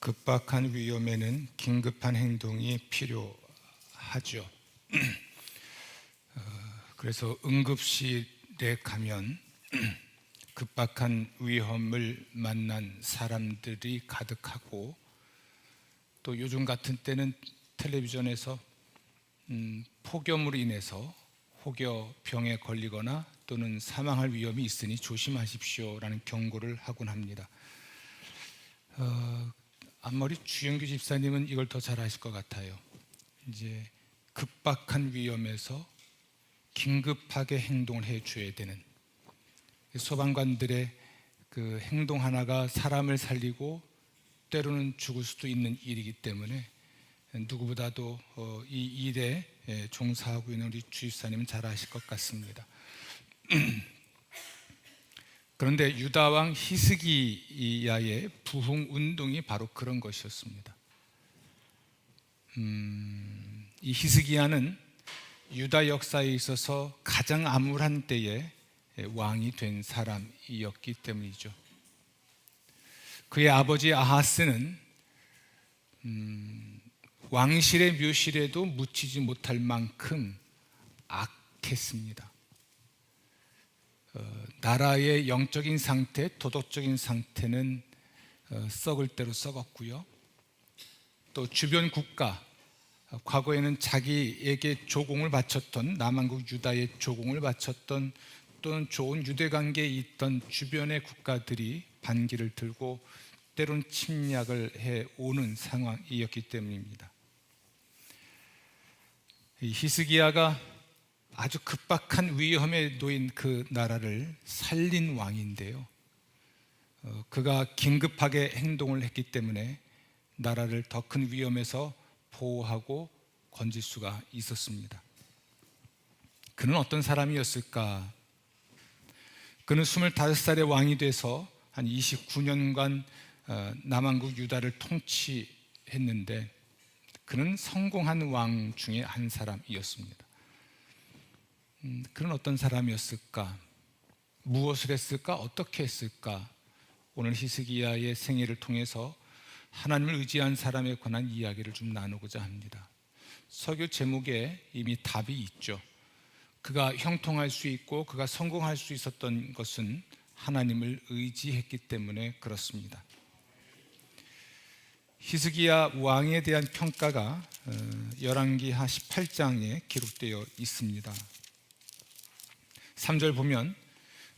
급박한 위험에는 긴급한 행동이 필요하죠. 그래서 응급실에 가면 급박한 위험을 만난 사람들이 가득하고, 또 요즘 같은 때는 텔레비전에서 폭염으로 인해서 혹여병에 걸리거나 또는 사망할 위험이 있으니 조심하십시오라는 경고를 하곤 합니다. 앞머리 주영규 집사님은 이걸 더 잘 아실 것 같아요. 이제 급박한 위험에서 긴급하게 행동을 해줘야 되는 소방관들의 그 행동 하나가 사람을 살리고 때로는 죽을 수도 있는 일이기 때문에 누구보다도 이 일에 종사하고 있는 우리 주집사님은 잘 아실 것 같습니다. 그런데 유다왕 히스기야의 부흥 운동이 바로 그런 것이었습니다. 이 히스기야는 유다 역사에 있어서 가장 암울한 때에 왕이 된 사람이었기 때문이죠. 그의 아버지 아하스는 왕실의 묘실에도 묻히지 못할 만큼 악했습니다. 나라의 영적인 상태, 도덕적인 상태는 썩을 대로 썩었고요. 또 주변 국가, 과거에는 자기에게 조공을 바쳤던, 남한국 유다에 조공을 바쳤던, 또는 좋은 유대 관계에 있던 주변의 국가들이 반기를 들고 때론 침략을 해오는 상황이었기 때문입니다. 이 히스기야가 아주 급박한 위험에 놓인 그 나라를 살린 왕인데요, 그가 긴급하게 행동을 했기 때문에 나라를 더 큰 위험에서 보호하고 건질 수가 있었습니다. 그는 어떤 사람이었을까? 그는 25살의 왕이 돼서 한 29년간 남한국 유다를 통치했는데, 그는 성공한 왕 중에 한 사람이었습니다. 그는 어떤 사람이었을까? 무엇을 했을까? 어떻게 했을까? 오늘 히스기야의 생애를 통해서 하나님을 의지한 사람에 관한 이야기를 좀 나누고자 합니다. 설교 제목에 이미 답이 있죠. 그가 형통할 수 있고 그가 성공할 수 있었던 것은 하나님을 의지했기 때문에 그렇습니다. 히스기야 왕에 대한 평가가 열왕기하 18장에 기록되어 있습니다. 3절 보면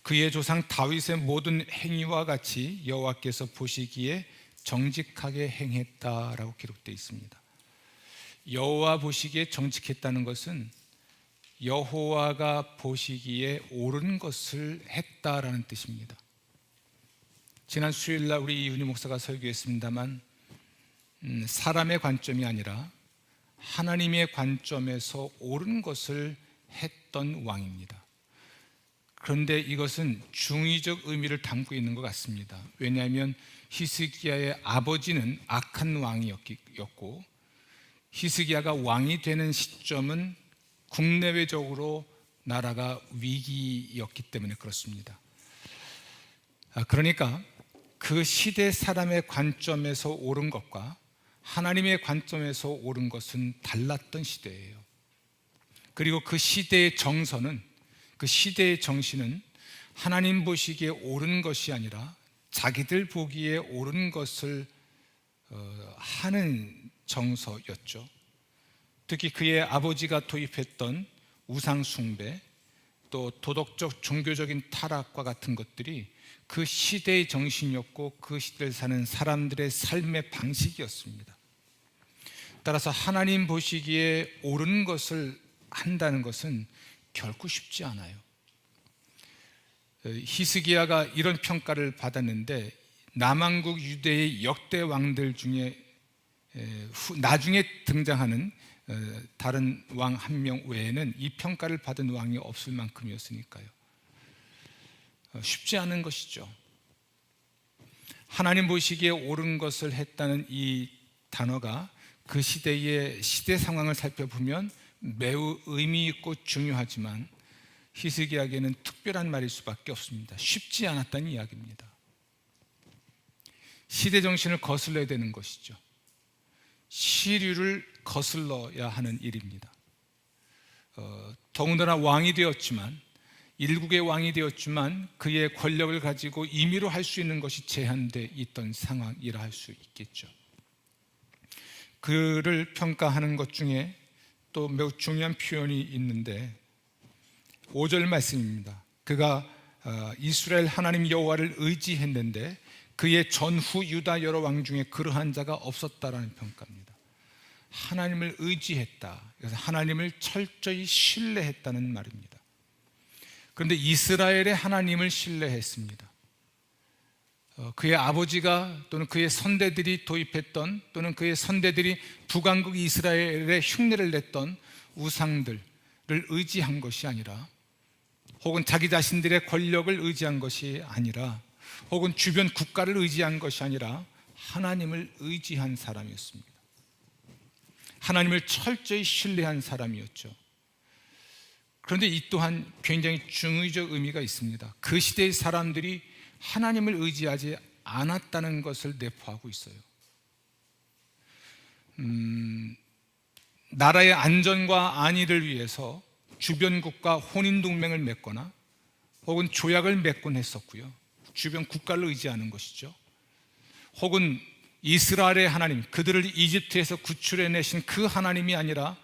그의 조상 다윗의 모든 행위와 같이 여호와께서 보시기에 정직하게 행했다라고 기록되어 있습니다. 여호와 보시기에 정직했다는 것은 여호와가 보시기에 옳은 것을 했다라는 뜻입니다. 지난 수요일날 우리 이윤희 목사가 설교했습니다만, 사람의 관점이 아니라 하나님의 관점에서 옳은 것을 했던 왕입니다. 그런데 이것은 중의적 의미를 담고 있는 것 같습니다. 왜냐하면 히스기야의 아버지는 악한 왕이었고, 히스기야가 왕이 되는 시점은 국내외적으로 나라가 위기였기 때문에 그렇습니다. 그러니까 그 시대 사람의 관점에서 옳은 것과 하나님의 관점에서 옳은 것은 달랐던 시대예요. 그리고 그 시대의 정서는, 그 시대의 정신은 하나님 보시기에 옳은 것이 아니라 자기들 보기에 옳은 것을 하는 정서였죠. 특히 그의 아버지가 도입했던 우상숭배, 또 도덕적 종교적인 타락과 같은 것들이 그 시대의 정신이었고 그 시대를 사는 사람들의 삶의 방식이었습니다. 따라서 하나님 보시기에 옳은 것을 한다는 것은 결코 쉽지 않아요. 히스기야가 이런 평가를 받았는데, 남한국 유대의 역대 왕들 중에 나중에 등장하는 다른 왕 한 명 외에는 이 평가를 받은 왕이 없을 만큼이었으니까요. 쉽지 않은 것이죠. 하나님 보시기에 옳은 것을 했다는 이 단어가 그 시대의 시대 상황을 살펴보면 매우 의미 있고 중요하지만 히스기야에게는 특별한 말일 수밖에 없습니다. 쉽지 않았다는 이야기입니다. 시대 정신을 거슬러야 되는 것이죠. 시류를 거슬러야 하는 일입니다. 더군다나 왕이 되었지만, 일국의 왕이 되었지만 그의 권력을 가지고 임의로 할 수 있는 것이 제한되어 있던 상황이라 할 수 있겠죠. 그를 평가하는 것 중에 또 매우 중요한 표현이 있는데 5절 말씀입니다. 그가 이스라엘 하나님 여호와를 의지했는데 그의 전후 유다 여러 왕 중에 그러한 자가 없었다라는 평가입니다. 하나님을 의지했다. 그래서 하나님을 철저히 신뢰했다는 말입니다. 그런데 이스라엘의 하나님을 신뢰했습니다. 그의 아버지가 또는 그의 선대들이 도입했던, 또는 그의 선대들이 북왕국 이스라엘의 흉내를 냈던 우상들을 의지한 것이 아니라, 혹은 자기 자신들의 권력을 의지한 것이 아니라, 혹은 주변 국가를 의지한 것이 아니라 하나님을 의지한 사람이었습니다. 하나님을 철저히 신뢰한 사람이었죠. 그런데 이 또한 굉장히 중의적 의미가 있습니다. 그 시대의 사람들이 하나님을 의지하지 않았다는 것을 내포하고 있어요. 나라의 안전과 안위를 위해서 주변 국가 혼인동맹을 맺거나 혹은 조약을 맺곤 했었고요. 주변 국가를 의지하는 것이죠. 혹은 이스라엘의 하나님, 그들을 이집트에서 구출해내신 그 하나님이 아니라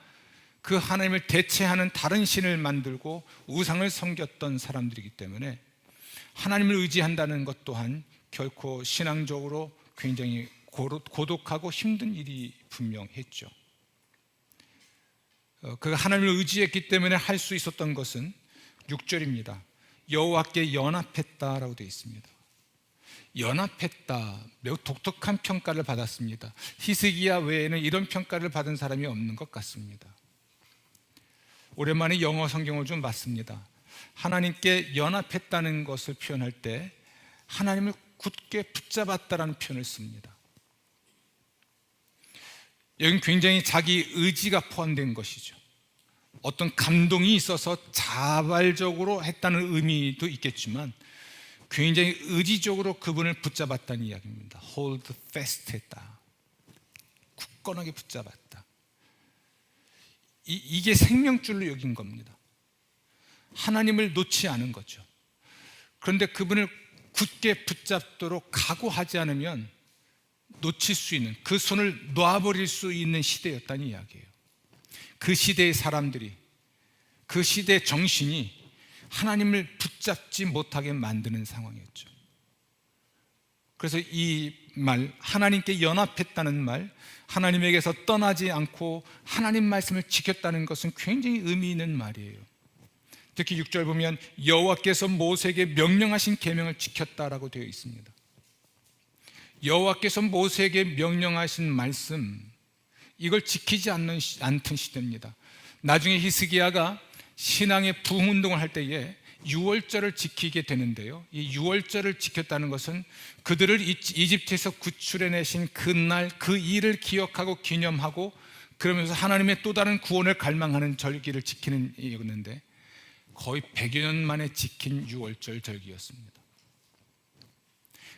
그 하나님을 대체하는 다른 신을 만들고 우상을 섬겼던 사람들이기 때문에 하나님을 의지한다는 것 또한 결코 신앙적으로 굉장히 고독하고 힘든 일이 분명했죠. 그 하나님을 의지했기 때문에 할 수 있었던 것은 6절입니다. 여호와께 연합했다라고 되어 있습니다. 연합했다, 매우 독특한 평가를 받았습니다. 히스기야 외에는 이런 평가를 받은 사람이 없는 것 같습니다. 오랜만에 영어 성경을 좀 봤습니다. 하나님께 연합했다는 것을 표현할 때 하나님을 굳게 붙잡았다라는 표현을 씁니다. 여기는 굉장히 자기 의지가 포함된 것이죠. 어떤 감동이 있어서 자발적으로 했다는 의미도 있겠지만 굉장히 의지적으로 그분을 붙잡았다는 이야기입니다. hold fast 했다, 굳건하게 붙잡았다. 이게 생명줄로 여긴 겁니다. 하나님을 놓지 않은 거죠. 그런데 그분을 굳게 붙잡도록 각오하지 않으면 놓칠 수 있는, 그 손을 놔버릴 수 있는 시대였다는 이야기예요. 그 시대의 사람들이, 그 시대의 정신이 하나님을 붙잡지 못하게 만드는 상황이었죠. 그래서 이 말, 하나님께 연합했다는 말, 하나님에게서 떠나지 않고 하나님 말씀을 지켰다는 것은 굉장히 의미 있는 말이에요. 특히 6절 보면 여호와께서 모세에게 명령하신 계명을 지켰다라고 되어 있습니다. 여호와께서 모세에게 명령하신 말씀, 이걸 지키지 않던 시대입니다. 나중에 히스기야가 신앙의 부흥운동을 할 때에 유월절을 지키게 되는데요, 이 유월절을 지켰다는 것은 그들을 이집트에서 구출해내신 그날 그 일을 기억하고 기념하고 그러면서 하나님의 또 다른 구원을 갈망하는 절기를 지키는 일이었는데 거의 100여 년 만에 지킨 유월절 절기였습니다.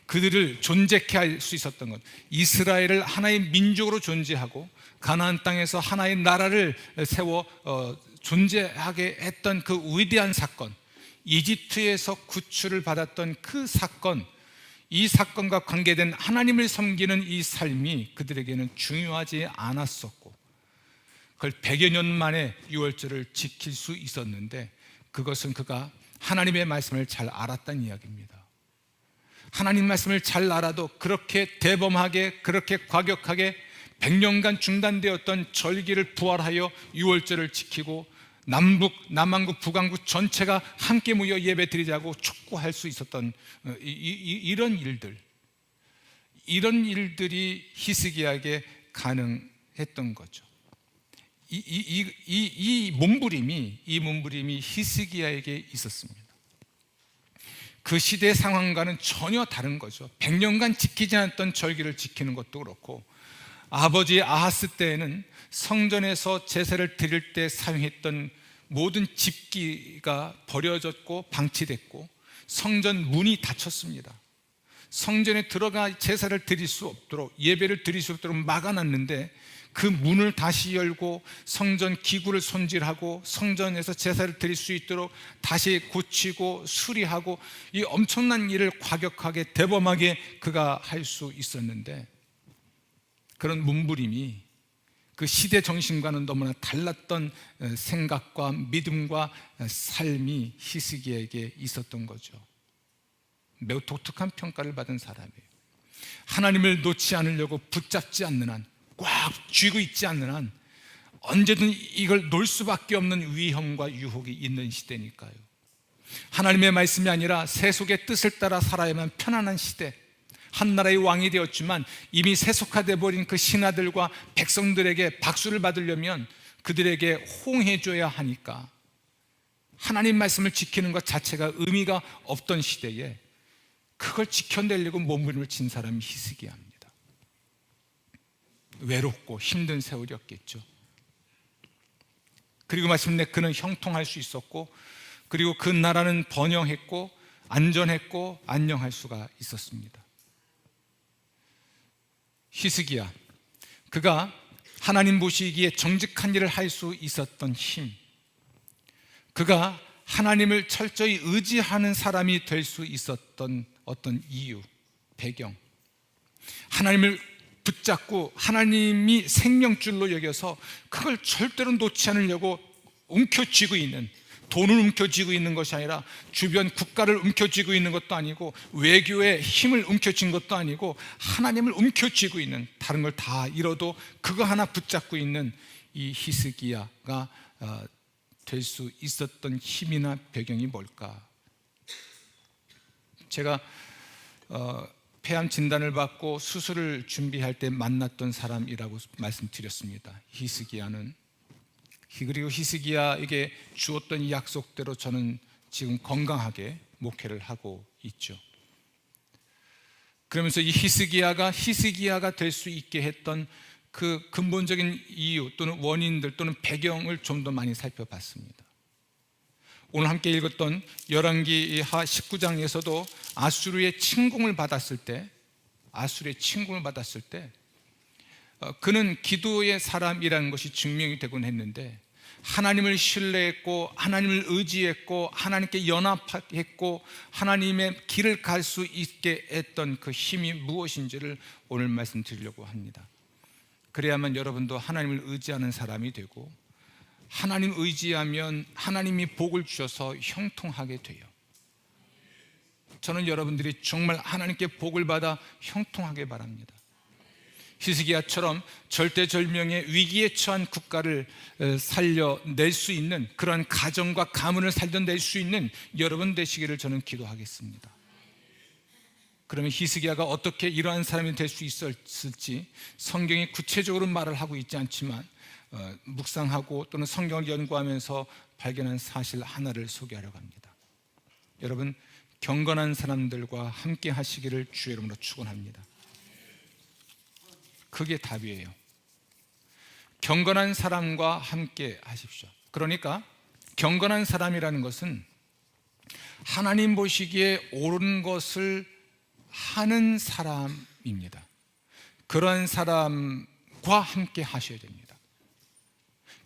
그들을 존재케 할 수 있었던 것, 이스라엘을 하나의 민족으로 존재하고 가나안 땅에서 하나의 나라를 세워 존재하게 했던 그 위대한 사건, 이집트에서 구출을 받았던 그 사건, 이 사건과 관계된 하나님을 섬기는 이 삶이 그들에게는 중요하지 않았었고 그걸 100여 년 만에 유월절을 지킬 수 있었는데 그것은 그가 하나님의 말씀을 잘 알았다는 이야기입니다. 하나님 말씀을 잘 알아도 그렇게 대범하게, 그렇게 과격하게 100년간 중단되었던 절기를 부활하여 유월절을 지키고 남왕국 북왕국 전체가 함께 모여 예배 드리자고 촉구할 수 있었던 이런 일들이 히스기야에게 가능했던 거죠. 이 몸부림이 히스기야에게 있었습니다. 그 시대의 상황과는 전혀 다른 거죠. 100년간 지키지 않았던 절기를 지키는 것도 그렇고, 아버지 아하스 때에는 성전에서 제사를 드릴 때 사용했던 모든 집기가 버려졌고 방치됐고 성전 문이 닫혔습니다. 성전에 들어가 제사를 드릴 수 없도록, 예배를 드릴 수 없도록 막아놨는데, 그 문을 다시 열고 성전 기구를 손질하고 성전에서 제사를 드릴 수 있도록 다시 고치고 수리하고, 이 엄청난 일을 과격하게 대범하게 그가 할 수 있었는데, 그런 몸부림이 그 시대 정신과는 너무나 달랐던 생각과 믿음과 삶이 히스기야에게 있었던 거죠. 매우 독특한 평가를 받은 사람이에요. 하나님을 놓지 않으려고 붙잡지 않는 한, 꽉 쥐고 있지 않는 한 언제든 이걸 놓을 수밖에 없는 위험과 유혹이 있는 시대니까요. 하나님의 말씀이 아니라 세속의 뜻을 따라 살아야만 편안한 시대, 한 나라의 왕이 되었지만 이미 세속화되어 버린 그 신하들과 백성들에게 박수를 받으려면 그들에게 호응해줘야 하니까 하나님 말씀을 지키는 것 자체가 의미가 없던 시대에 그걸 지켜내려고 몸부림을 친 사람이 히스기야입니다. 외롭고 힘든 세월이었겠죠. 그리고 마침내 그는 형통할 수 있었고, 그리고 그 나라는 번영했고 안전했고 안녕할 수가 있었습니다. 히스기야, 그가 하나님 보시기에 정직한 일을 할 수 있었던 힘, 그가 하나님을 철저히 의지하는 사람이 될 수 있었던 어떤 이유, 배경, 하나님을 붙잡고 하나님이 생명줄로 여겨서 그걸 절대로 놓지 않으려고 움켜쥐고 있는, 돈을 움켜쥐고 있는 것이 아니라 주변 국가를 움켜쥐고 있는 것도 아니고 외교의 힘을 움켜쥔 것도 아니고 하나님을 움켜쥐고 있는, 다른 걸 다 잃어도 그거 하나 붙잡고 있는 이 히스기야가 될 수 있었던 힘이나 배경이 뭘까? 제가 폐암 진단을 받고 수술을 준비할 때 만났던 사람이라고 말씀드렸습니다. 히스기야는. 그리고 히스기야에게 주었던 이 약속대로 저는 지금 건강하게 목회를 하고 있죠. 그러면서 이 히스기야가 될 수 있게 했던 그 근본적인 이유 또는 원인들 또는 배경을 좀 더 많이 살펴봤습니다. 오늘 함께 읽었던 열왕기하 19장에서도 아수르의 침공을 받았을 때 그는 기도의 사람이라는 것이 증명이 되곤 했는데, 하나님을 신뢰했고 하나님을 의지했고 하나님께 연합했고 하나님의 길을 갈 수 있게 했던 그 힘이 무엇인지를 오늘 말씀드리려고 합니다. 그래야만 여러분도 하나님을 의지하는 사람이 되고, 하나님 의지하면 하나님이 복을 주셔서 형통하게 돼요. 저는 여러분들이 정말 하나님께 복을 받아 형통하게 바랍니다. 히스기야처럼 절대절명의 위기에 처한 국가를 살려낼 수 있는, 그러한 가정과 가문을 살려낼 수 있는 여러분 되시기를 저는 기도하겠습니다. 그러면 히스기야가 어떻게 이러한 사람이 될 수 있었을지 성경이 구체적으로 말을 하고 있지 않지만 묵상하고 또는 성경을 연구하면서 발견한 사실 하나를 소개하려고 합니다. 여러분, 경건한 사람들과 함께 하시기를 주의 이름으로 축원합니다. 그게 답이에요. 경건한 사람과 함께 하십시오. 그러니까 경건한 사람이라는 것은 하나님 보시기에 옳은 것을 하는 사람입니다. 그런 사람과 함께 하셔야 됩니다.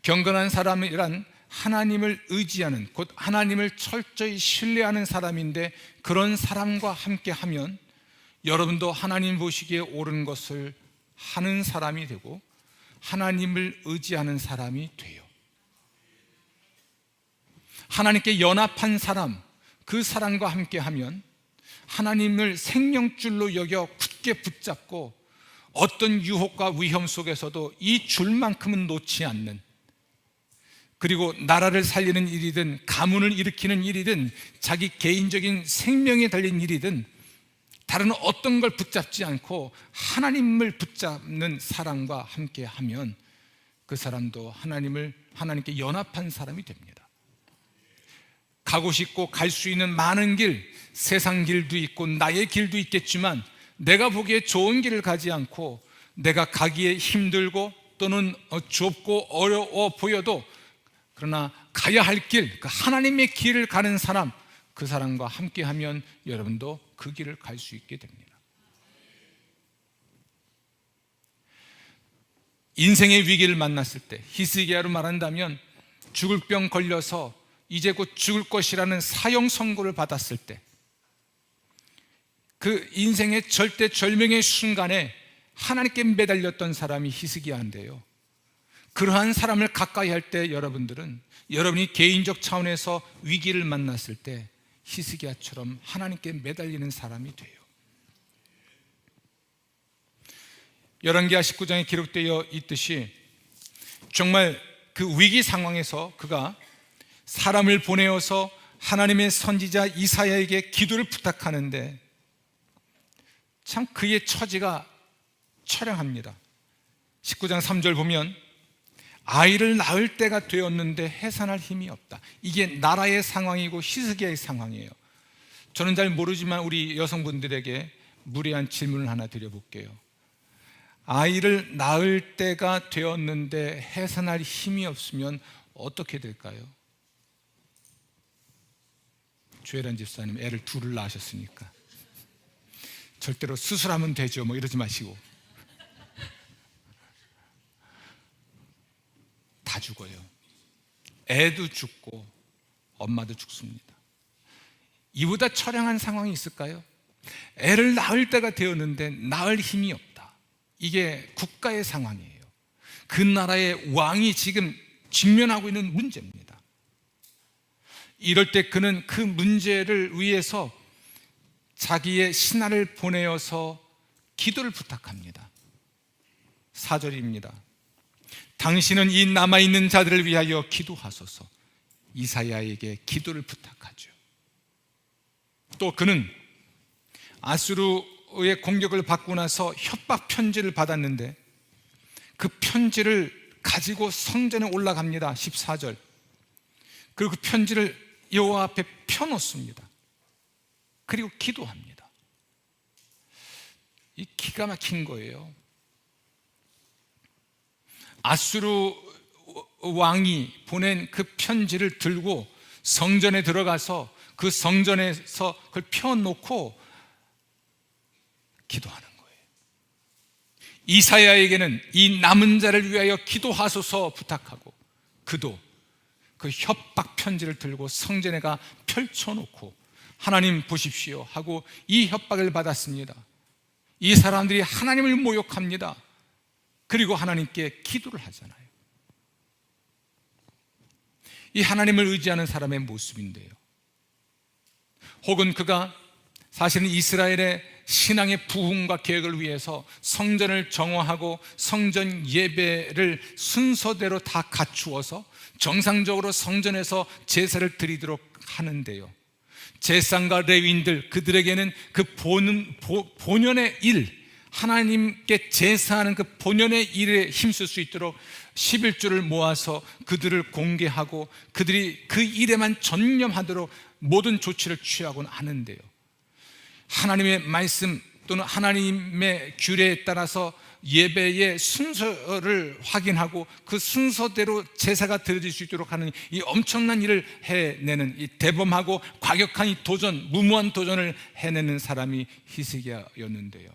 경건한 사람이란 하나님을 의지하는, 곧 하나님을 철저히 신뢰하는 사람인데, 그런 사람과 함께 하면 여러분도 하나님 보시기에 옳은 것을 하는 사람이 되고 하나님을 의지하는 사람이 돼요. 하나님께 연합한 사람, 그 사람과 함께 하면 하나님을 생명줄로 여겨 굳게 붙잡고 어떤 유혹과 위험 속에서도 이 줄만큼은 놓지 않는, 그리고 나라를 살리는 일이든 가문을 일으키는 일이든 자기 개인적인 생명에 달린 일이든 다른 어떤 걸 붙잡지 않고 하나님을 붙잡는 사람과 함께 하면 그 사람도 하나님께 연합한 사람이 됩니다. 가고 싶고 갈 수 있는 많은 길, 세상 길도 있고 나의 길도 있겠지만 내가 보기에 좋은 길을 가지 않고 내가 가기에 힘들고 또는 좁고 어려워 보여도 그러나 가야 할 길, 그 하나님의 길을 가는 사람, 그 사람과 함께하면 여러분도 그 길을 갈 수 있게 됩니다. 인생의 위기를 만났을 때, 히스기야로 말한다면 죽을 병 걸려서 이제 곧 죽을 것이라는 사형 선고를 받았을 때, 그 인생의 절대절명의 순간에 하나님께 매달렸던 사람이 히스기야인데요, 그러한 사람을 가까이 할 때 여러분들은 여러분이 개인적 차원에서 위기를 만났을 때 히스기야처럼 하나님께 매달리는 사람이 돼요. 열왕기하 19장에 기록되어 있듯이 정말 그 위기 상황에서 그가 사람을 보내어서 하나님의 선지자 이사야에게 기도를 부탁하는데 참 그의 처지가 처량합니다. 19장 3절 보면 아이를 낳을 때가 되었는데 해산할 힘이 없다. 이게 나라의 상황이고 히스기야의 상황이에요. 저는 잘 모르지만 우리 여성분들에게 무례한 질문을 하나 드려볼게요. 아이를 낳을 때가 되었는데 해산할 힘이 없으면 어떻게 될까요? 조혜란 집사님 애를 둘을 낳으셨으니까 절대로 수술하면 되죠 뭐 이러지 마시고, 다 죽어요. 애도 죽고 엄마도 죽습니다. 이보다 처량한 상황이 있을까요? 애를 낳을 때가 되었는데 낳을 힘이 없다. 이게 국가의 상황이에요. 그 나라의 왕이 지금 직면하고 있는 문제입니다. 이럴 때 그는 그 문제를 위해서 자기의 신하를 보내어서 기도를 부탁합니다. 4절입니다. 당신은 이 남아있는 자들을 위하여 기도하소서. 이사야에게 기도를 부탁하죠. 또 그는 아수르의 공격을 받고 나서 협박 편지를 받았는데 그 편지를 가지고 성전에 올라갑니다. 14절. 그리고 그 편지를 여호와 앞에 펴놓습니다. 그리고 기도합니다. 이 기가 막힌 거예요. 아수르 왕이 보낸 그 편지를 들고 성전에 들어가서 그 성전에서 그걸 펴놓고 기도하는 거예요. 이사야에게는 이 남은 자를 위하여 기도하소서 부탁하고, 그도 그 협박 편지를 들고 성전에 가 펼쳐놓고 하나님 보십시오 하고 이 협박을 받았습니다. 이 사람들이 하나님을 모욕합니다. 그리고 하나님께 기도를 하잖아요. 이 하나님을 의지하는 사람의 모습인데요, 혹은 그가 사실은 이스라엘의 신앙의 부흥과 계획을 위해서 성전을 정화하고 성전 예배를 순서대로 다 갖추어서 정상적으로 성전에서 제사를 드리도록 하는데요, 제사장과 레위인들, 그들에게는 그 본연의 일, 하나님께 제사하는 그 본연의 일에 힘쓸 수 있도록 11조를 모아서 그들을 공개하고 그들이 그 일에만 전념하도록 모든 조치를 취하곤 하는데요, 하나님의 말씀 또는 하나님의 규례에 따라서 예배의 순서를 확인하고 그 순서대로 제사가 드려질 수 있도록 하는 이 엄청난 일을 해내는 이 대범하고 과격한 이 도전, 무모한 도전을 해내는 사람이 히스기야였는데요,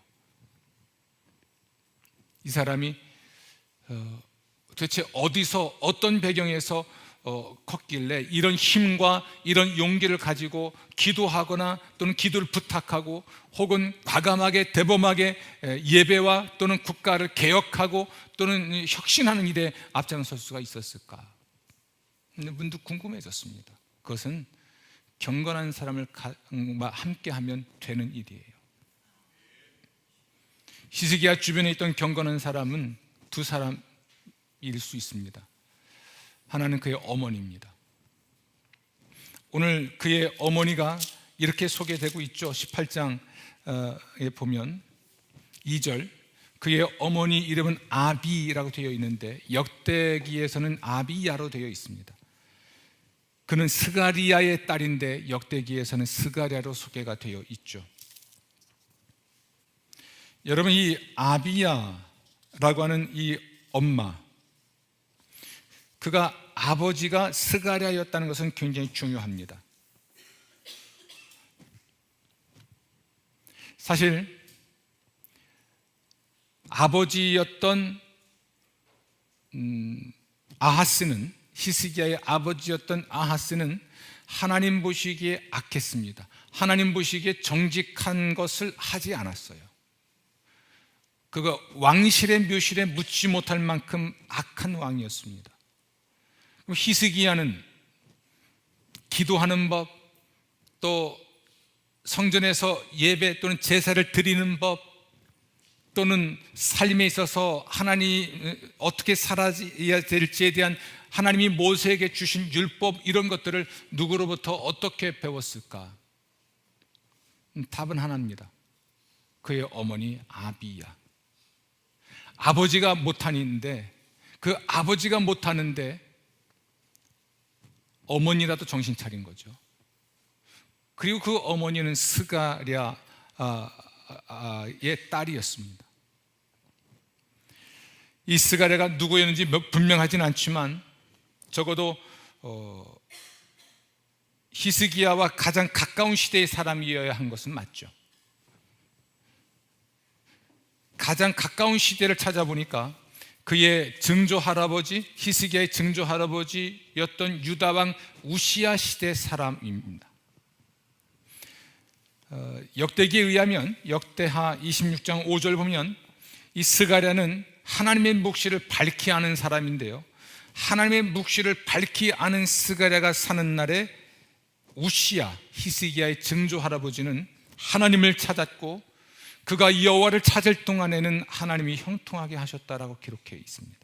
이 사람이 도대체 어디서 어떤 배경에서 컸길래 이런 힘과 이런 용기를 가지고 기도하거나 또는 기도를 부탁하고 혹은 과감하게 대범하게 예배와 또는 국가를 개혁하고 또는 혁신하는 일에 앞장설 수가 있었을까? 문득 궁금해졌습니다. 그것은 경건한 사람을 함께하면 되는 일이에요. 히스기야 주변에 있던 경건한 사람은 두 사람일 수 있습니다. 하나는 그의 어머니입니다. 오늘 그의 어머니가 이렇게 소개되고 있죠. 18장에 보면 2절, 그의 어머니 이름은 아비라고 되어 있는데 역대기에서는 아비야로 되어 있습니다. 그는 스가리야의 딸인데 역대기에서는 스가랴로 소개가 되어 있죠. 여러분, 이 아비야라고 하는 이 엄마, 그가 아버지가 스가랴였다는 것은 굉장히 중요합니다. 사실 아버지였던 아하스는, 히스기야의 아버지였던 아하스는 하나님 보시기에 악했습니다. 하나님 보시기에 정직한 것을 하지 않았어요. 그거 왕실의 묘실에 묻지 못할 만큼 악한 왕이었습니다. 그럼 히스기야는 기도하는 법, 또 성전에서 예배 또는 제사를 드리는 법, 또는 삶에 있어서 하나님 어떻게 살아야 될지에 대한 하나님이 모세에게 주신 율법, 이런 것들을 누구로부터 어떻게 배웠을까? 답은 하나입니다. 그의 어머니 아비야. 아버지가 못하는데, 그 아버지가 못하는데 어머니라도 정신 차린 거죠. 그리고 그 어머니는 스가랴의 딸이었습니다. 이 스가랴가 누구였는지 분명하진 않지만 적어도 히스기야와 가장 가까운 시대의 사람이어야 한 것은 맞죠. 가장 가까운 시대를 찾아보니까 그의 증조 할아버지, 히스기야의 증조 할아버지였던 유다왕 우시야 시대 사람입니다. 역대기에 의하면 역대하 26장 5절 보면 이 스가랴는 하나님의 묵시를 밝히 아는 사람인데요, 하나님의 묵시를 밝히 아는 스가랴가 사는 날에 우시야, 히스기야의 증조 할아버지는 하나님을 찾았고 그가 여호와를 찾을 동안에는 하나님이 형통하게 하셨다라고 기록해 있습니다.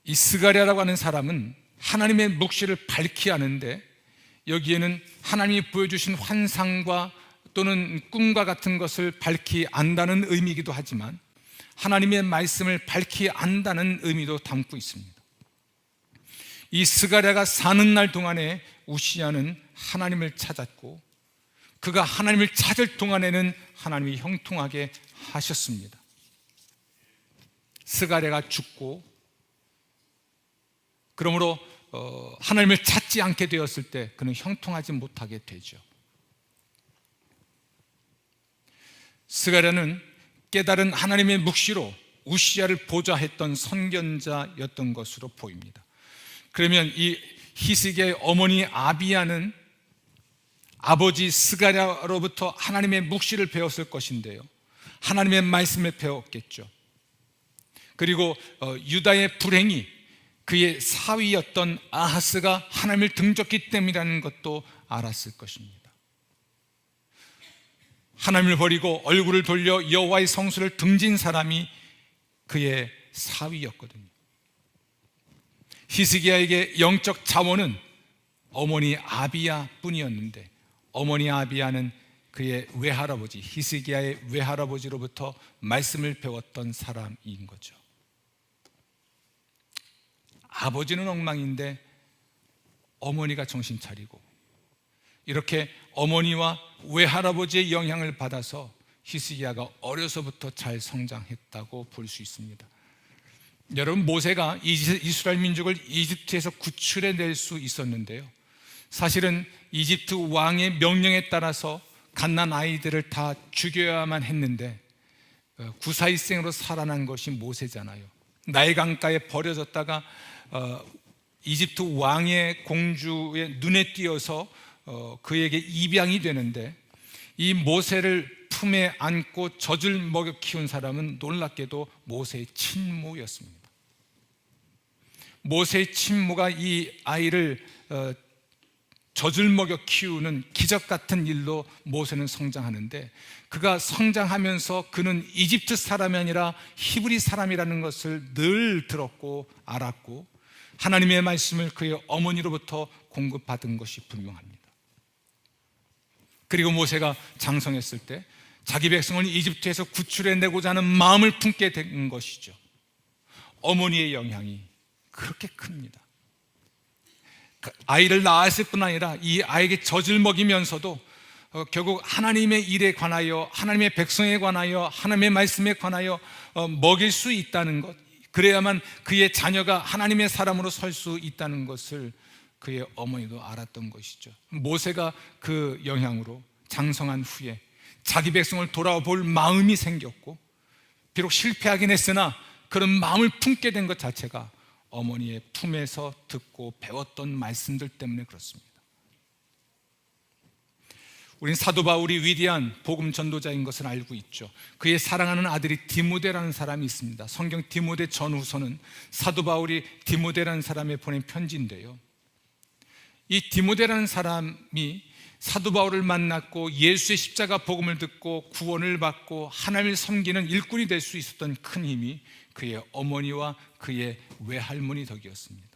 이 스가랴라고 하는 사람은 하나님의 묵시를 밝히 아는데, 여기에는 하나님이 보여주신 환상과 또는 꿈과 같은 것을 밝히 안다는 의미이기도 하지만 하나님의 말씀을 밝히 안다는 의미도 담고 있습니다. 이 스가랴가 사는 날 동안에 우시야는 하나님을 찾았고 그가 하나님을 찾을 동안에는 하나님이 형통하게 하셨습니다. 스가랴가 죽고 그러므로 하나님을 찾지 않게 되었을 때 그는 형통하지 못하게 되죠. 스가랴는 깨달은 하나님의 묵시로 우시야를 보좌했던 선견자였던 것으로 보입니다. 그러면 이 히스기야의 어머니 아비야는 아버지 스가랴로부터 하나님의 묵시를 배웠을 것인데요, 하나님의 말씀을 배웠겠죠. 그리고 유다의 불행이 그의 사위였던 아하스가 하나님을 등졌기 때문이라는 것도 알았을 것입니다. 하나님을 버리고 얼굴을 돌려 여호와의 성소를 등진 사람이 그의 사위였거든요. 히스기야에게 영적 자원은 어머니 아비야 뿐이었는데, 어머니 아비야는 그의 외할아버지, 히스기야의 외할아버지로부터 말씀을 배웠던 사람인 거죠. 아버지는 엉망인데 어머니가 정신 차리고, 이렇게 어머니와 외할아버지의 영향을 받아서 히스기야가 어려서부터 잘 성장했다고 볼 수 있습니다. 여러분, 모세가 이스라엘 민족을 이집트에서 구출해낼 수 있었는데요, 사실은 이집트 왕의 명령에 따라서 갓난 아이들을 다 죽여야만 했는데 구사일생으로 살아난 것이 모세잖아요. 나일 강가에 버려졌다가 이집트 왕의 공주의 눈에 띄어서 그에게 입양이 되는데, 이 모세를 품에 안고 젖을 먹여 키운 사람은 놀랍게도 모세의 친모였습니다. 모세의 친모가 이 아이를 젖을 먹여 키우는 기적 같은 일로 모세는 성장하는데, 그가 성장하면서 그는 이집트 사람이 아니라 히브리 사람이라는 것을 늘 들었고 알았고 하나님의 말씀을 그의 어머니로부터 공급받은 것이 분명합니다. 그리고 모세가 장성했을 때 자기 백성을 이집트에서 구출해내고자 하는 마음을 품게 된 것이죠. 어머니의 영향이 그렇게 큽니다. 아이를 낳았을 뿐 아니라 이 아이에게 젖을 먹이면서도 결국 하나님의 일에 관하여, 하나님의 백성에 관하여, 하나님의 말씀에 관하여 먹일 수 있다는 것, 그래야만 그의 자녀가 하나님의 사람으로 설 수 있다는 것을 그의 어머니도 알았던 것이죠. 모세가 그 영향으로 장성한 후에 자기 백성을 돌아볼 마음이 생겼고, 비록 실패하긴 했으나 그런 마음을 품게 된 것 자체가 어머니의 품에서 듣고 배웠던 말씀들 때문에 그렇습니다. 우린 사도 바울이 위대한 복음 전도자인 것을 알고 있죠. 그의 사랑하는 아들이 디모데라는 사람이 있습니다. 성경 디모데 전후서는 사도 바울이 디모데라는 사람에 보낸 편지인데요, 이 디모데라는 사람이 사도 바울을 만났고 예수의 십자가 복음을 듣고 구원을 받고 하나님을 섬기는 일꾼이 될 수 있었던 큰 힘이 그의 어머니와 그의 외할머니 덕이었습니다.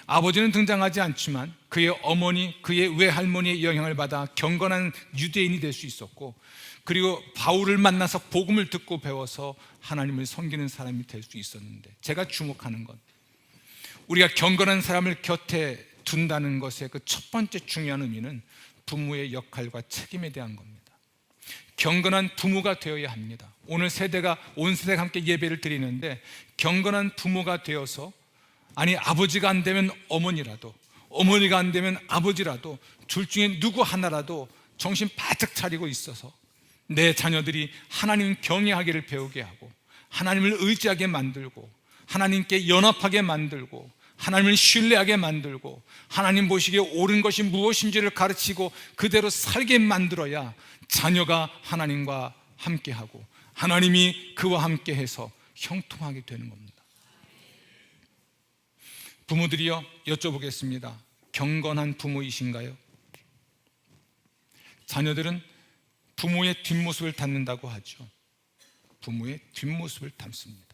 아버지는 등장하지 않지만 그의 어머니, 그의 외할머니의 영향을 받아 경건한 유대인이 될 수 있었고, 그리고 바울을 만나서 복음을 듣고 배워서 하나님을 섬기는 사람이 될 수 있었는데, 제가 주목하는 건 우리가 경건한 사람을 곁에 둔다는 것의 그 첫 번째 중요한 의미는 부모의 역할과 책임에 대한 겁니다. 경건한 부모가 되어야 합니다. 오늘 세대가 온 세대가 함께 예배를 드리는데, 경건한 부모가 되어서, 아니 아버지가 안 되면 어머니라도, 어머니가 안 되면 아버지라도, 둘 중에 누구 하나라도 정신 바짝 차리고 있어서 내 자녀들이 하나님 경외하기를 배우게 하고, 하나님을 의지하게 만들고, 하나님께 연합하게 만들고, 하나님을 신뢰하게 만들고, 하나님 보시기에 옳은 것이 무엇인지를 가르치고 그대로 살게 만들어야 자녀가 하나님과 함께하고 하나님이 그와 함께해서 형통하게 되는 겁니다. 부모들이요, 여쭤보겠습니다. 경건한 부모이신가요? 자녀들은 부모의 뒷모습을 닮는다고 하죠. 부모의 뒷모습을 닮습니다.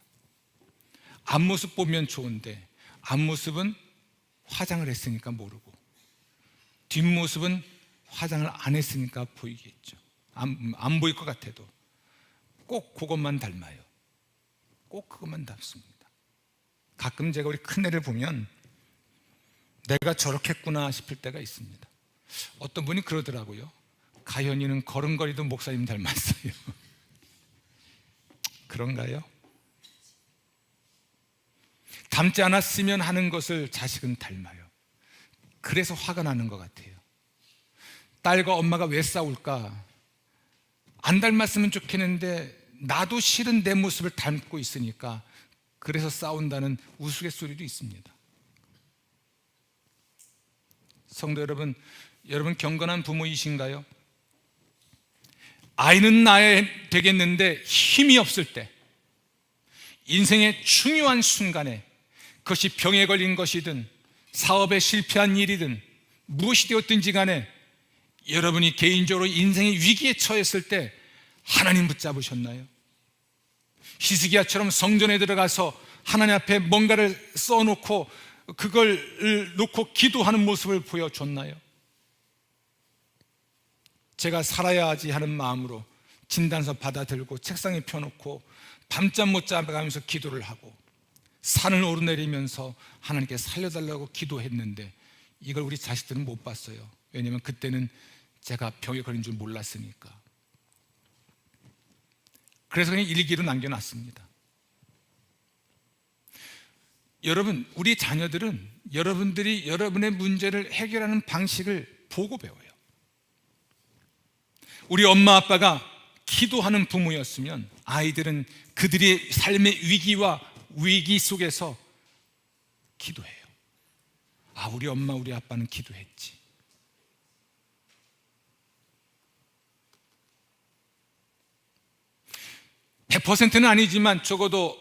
앞모습 보면 좋은데 앞모습은 화장을 했으니까 모르고, 뒷모습은 화장을 안 했으니까 보이겠죠. 안 보일 것 같아도 꼭 그것만 닮아요. 꼭 그것만 닮습니다. 가끔 제가 우리 큰애를 보면 내가 저렇게 했구나 싶을 때가 있습니다. 어떤 분이 그러더라고요. 가연이는 걸음걸이도 목사님 닮았어요. 그런가요? 닮지 않았으면 하는 것을 자식은 닮아요. 그래서 화가 나는 것 같아요. 딸과 엄마가 왜 싸울까? 안 닮았으면 좋겠는데 나도 싫은 내 모습을 닮고 있으니까 그래서 싸운다는 우스갯소리도 있습니다. 성도 여러분, 여러분 경건한 부모이신가요? 아이는 낳아야 되겠는데 힘이 없을 때, 인생의 중요한 순간에, 그것이 병에 걸린 것이든 사업에 실패한 일이든 무엇이 되었든지 간에 여러분이 개인적으로 인생의 위기에 처했을 때 하나님 붙잡으셨나요? 히스기야처럼 성전에 들어가서 하나님 앞에 뭔가를 써놓고 그걸 놓고 기도하는 모습을 보여줬나요? 제가 살아야 하지 하는 마음으로 진단서 받아들고 책상에 펴놓고 밤잠 못 자가면서 기도를 하고 산을 오르내리면서 하나님께 살려달라고 기도했는데 이걸 우리 자식들은 못 봤어요. 왜냐하면 그때는 제가 병에 걸린 줄 몰랐으니까. 그래서 그냥 일기로 남겨놨습니다. 여러분, 우리 자녀들은 여러분들이 여러분의 문제를 해결하는 방식을 보고 배워요. 우리 엄마 아빠가 기도하는 부모였으면 아이들은 그들의 삶의 위기와 위기 속에서 기도해요. 아, 우리 엄마 우리 아빠는 기도했지. (100%는) 아니지만 적어도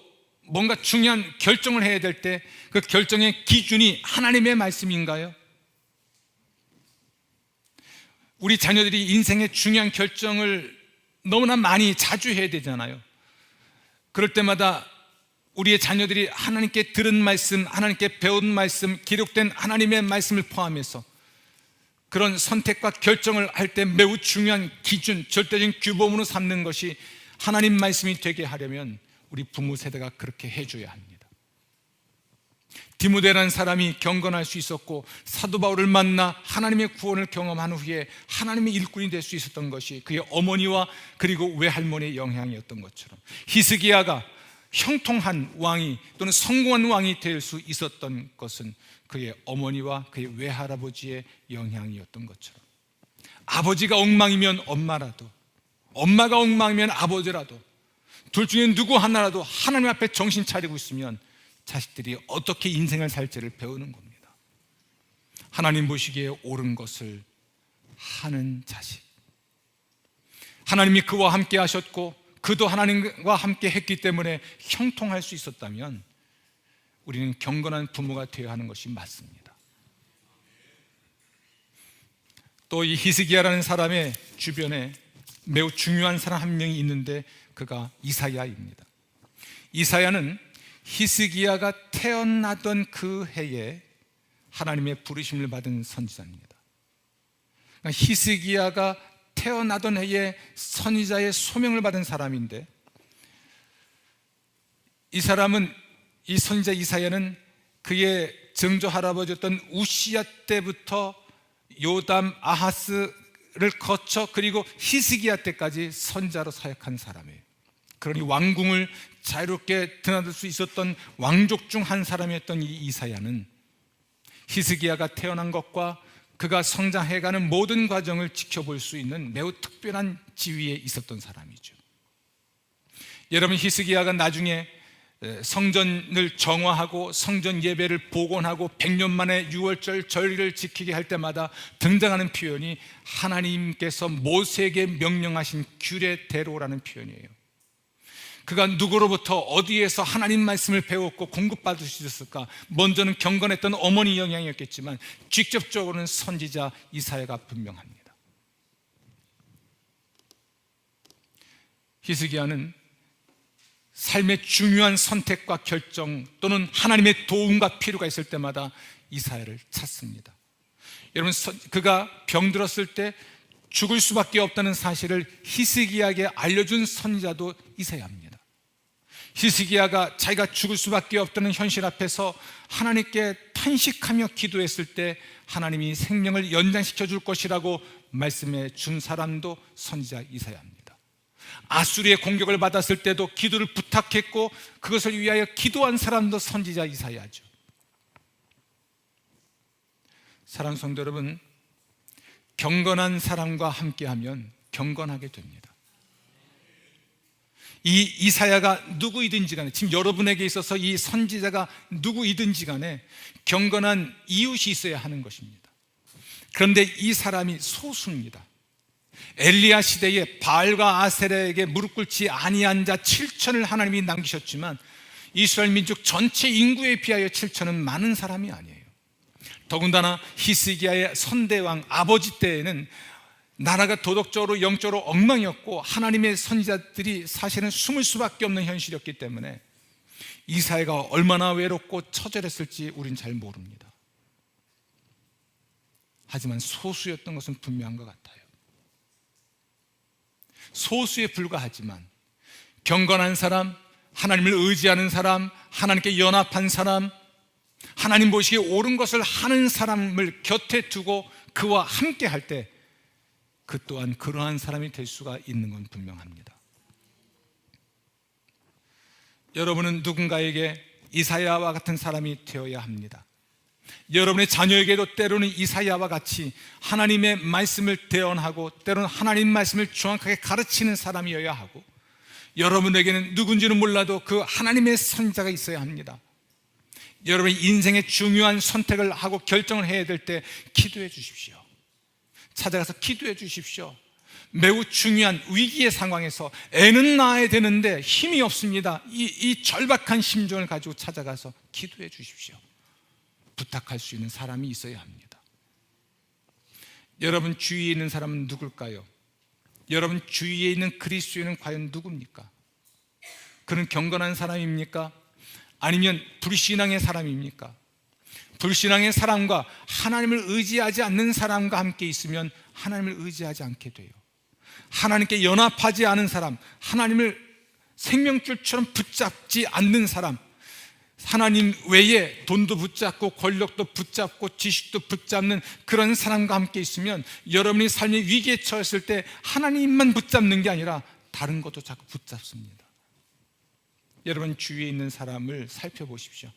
뭔가 중요한 결정을 해야 될 때 그 결정의 기준이 하나님의 말씀인가요? 우리 자녀들이 인생의 중요한 결정을 너무나 많이 자주 해야 되잖아요. 그럴 때마다 우리의 자녀들이 하나님께 들은 말씀, 하나님께 배운 말씀, 기록된 하나님의 말씀을 포함해서 그런 선택과 결정을 할 때 매우 중요한 기준, 절대적인 규범으로 삼는 것이 하나님 말씀이 되게 하려면 우리 부모 세대가 그렇게 해줘야 합니다. 디모데라는 사람이 경건할 수 있었고 사도 바울을 만나 하나님의 구원을 경험한 후에 하나님의 일꾼이 될 수 있었던 것이 그의 어머니와 그리고 외할머니의 영향이었던 것처럼, 히스기야가 형통한 왕이 또는 성공한 왕이 될 수 있었던 것은 그의 어머니와 그의 외할아버지의 영향이었던 것처럼, 아버지가 엉망이면 엄마라도, 엄마가 엉망이면 아버지라도 둘 중에 누구 하나라도 하나님 앞에 정신 차리고 있으면 자식들이 어떻게 인생을 살지를 배우는 겁니다. 하나님 보시기에 옳은 것을 하는 자식, 하나님이 그와 함께 하셨고 그도 하나님과 함께 했기 때문에 형통할 수 있었다면 우리는 경건한 부모가 되어야 하는 것이 맞습니다. 또 이 히스기야라는 사람의 주변에 매우 중요한 사람 한 명이 있는데 그가 이사야입니다. 이사야는 히스기야가 태어나던 그 해에 하나님의 부르심을 받은 선지자입니다. 그러니까 히스기야가 태어나던 해에 선지자의 소명을 받은 사람인데, 이 사람은, 이 선지자 이사야는 그의 증조 할아버지였던 우시야 때부터 요담, 아하스를 거쳐 그리고 히스기야 때까지 선지자로 사역한 사람이에요. 그러니 왕궁을 자유롭게 드나들 수 있었던 왕족 중 한 사람이었던 이 이사야는 히스기야가 태어난 것과 그가 성장해가는 모든 과정을 지켜볼 수 있는 매우 특별한 지위에 있었던 사람이죠. 여러분, 히스기야가 나중에 성전을 정화하고 성전 예배를 복원하고 100년 만에 유월절 절기를 지키게 할 때마다 등장하는 표현이 하나님께서 모세에게 명령하신 규례대로라는 표현이에요. 그가 누구로부터 어디에서 하나님 말씀을 배웠고 공급받을 수 있었을까? 먼저는 경건했던 어머니 영향이었겠지만 직접적으로는 선지자 이사야가 분명합니다. 히스기야는 삶의 중요한 선택과 결정 또는 하나님의 도움과 필요가 있을 때마다 이사야를 찾습니다. 여러분, 그가 병들었을 때 죽을 수밖에 없다는 사실을 히스기야에게 알려준 선지자도 이사야입니다. 히스기야가 자기가 죽을 수밖에 없다는 현실 앞에서 하나님께 탄식하며 기도했을 때 하나님이 생명을 연장시켜 줄 것이라고 말씀해 준 사람도 선지자 이사야입니다. 아수리의 공격을 받았을 때도 기도를 부탁했고 그것을 위하여 기도한 사람도 선지자 이사야죠. 사랑하는 성도 여러분, 경건한 사람과 함께하면 경건하게 됩니다. 이 이사야가 누구이든지 간에, 지금 여러분에게 있어서 이 선지자가 누구이든지 간에 경건한 이웃이 있어야 하는 것입니다. 그런데 이 사람이 소수입니다. 엘리야 시대에 바알과 아세라에게 무릎 꿇지 아니한 자 7천을 하나님이 남기셨지만 이스라엘 민족 전체 인구에 비하여 7천은 많은 사람이 아니에요. 더군다나 히스기야의 선대왕 아버지 때에는 나라가 도덕적으로 영적으로 엉망이었고 하나님의 선지자들이 사실은 숨을 수밖에 없는 현실이었기 때문에 이사야가 얼마나 외롭고 처절했을지 우린 잘 모릅니다. 하지만 소수였던 것은 분명한 것 같아요. 소수에 불과하지만 경건한 사람, 하나님을 의지하는 사람, 하나님께 연합한 사람, 하나님 보시기에 옳은 것을 하는 사람을 곁에 두고 그와 함께 할 때 그 또한 그러한 사람이 될 수가 있는 건 분명합니다. 여러분은 누군가에게 이사야와 같은 사람이 되어야 합니다. 여러분의 자녀에게도 때로는 이사야와 같이 하나님의 말씀을 대언하고 때로는 하나님 말씀을 정확하게 가르치는 사람이어야 하고, 여러분에게는 누군지는 몰라도 그 하나님의 선지자가 있어야 합니다. 여러분의 인생의 중요한 선택을 하고 결정을 해야 될 때 기도해 주십시오. 찾아가서 기도해 주십시오. 매우 중요한 위기의 상황에서 애는 낳아야 되는데 힘이 없습니다. 이 절박한 심정을 가지고 찾아가서 기도해 주십시오. 부탁할 수 있는 사람이 있어야 합니다. 여러분 주위에 있는 사람은 누굴까요? 여러분 주위에 있는 그리스도인은 과연 누굽니까? 그는 경건한 사람입니까? 아니면 불신앙의 사람입니까? 불신앙의 사람과 하나님을 의지하지 않는 사람과 함께 있으면 하나님을 의지하지 않게 돼요. 하나님께 연합하지 않은 사람, 하나님을 생명줄처럼 붙잡지 않는 사람, 하나님 외에 돈도 붙잡고 권력도 붙잡고 지식도 붙잡는 그런 사람과 함께 있으면 여러분이 삶의 위기에 처했을 때 하나님만 붙잡는 게 아니라 다른 것도 자꾸 붙잡습니다. 여러분 주위에 있는 사람을 살펴보십시오.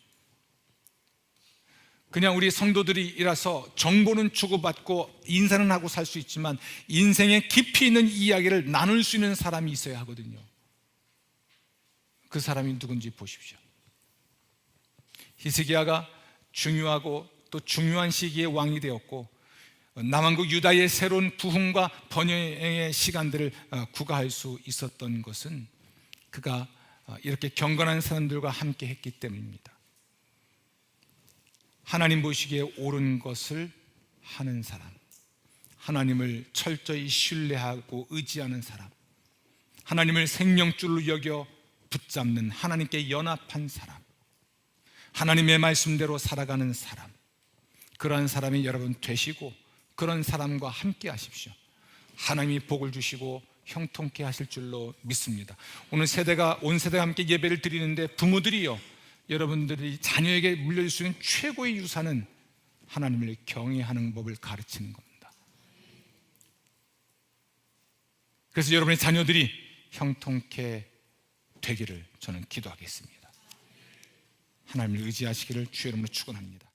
그냥 우리 성도들이라서 정보는 주고받고 인사는 하고 살 수 있지만 인생에 깊이 있는 이야기를 나눌 수 있는 사람이 있어야 하거든요. 그 사람이 누군지 보십시오. 히스기야가 중요하고 또 중요한 시기에 왕이 되었고, 남왕국 유다의 새로운 부흥과 번영의 시간들을 구가할 수 있었던 것은 그가 이렇게 경건한 사람들과 함께 했기 때문입니다. 하나님 보시기에 옳은 것을 하는 사람, 하나님을 철저히 신뢰하고 의지하는 사람, 하나님을 생명줄로 여겨 붙잡는, 하나님께 연합한 사람, 하나님의 말씀대로 살아가는 사람, 그러한 사람이 여러분 되시고 그런 사람과 함께 하십시오. 하나님이 복을 주시고 형통케 하실 줄로 믿습니다. 오늘 온 세대가 함께 예배를 드리는데, 부모들이요, 여러분들이 자녀에게 물려줄 수 있는 최고의 유산은 하나님을 경외하는 법을 가르치는 겁니다. 그래서 여러분의 자녀들이 형통케 되기를 저는 기도하겠습니다. 하나님을 의지하시기를 주의 이름으로 축원합니다.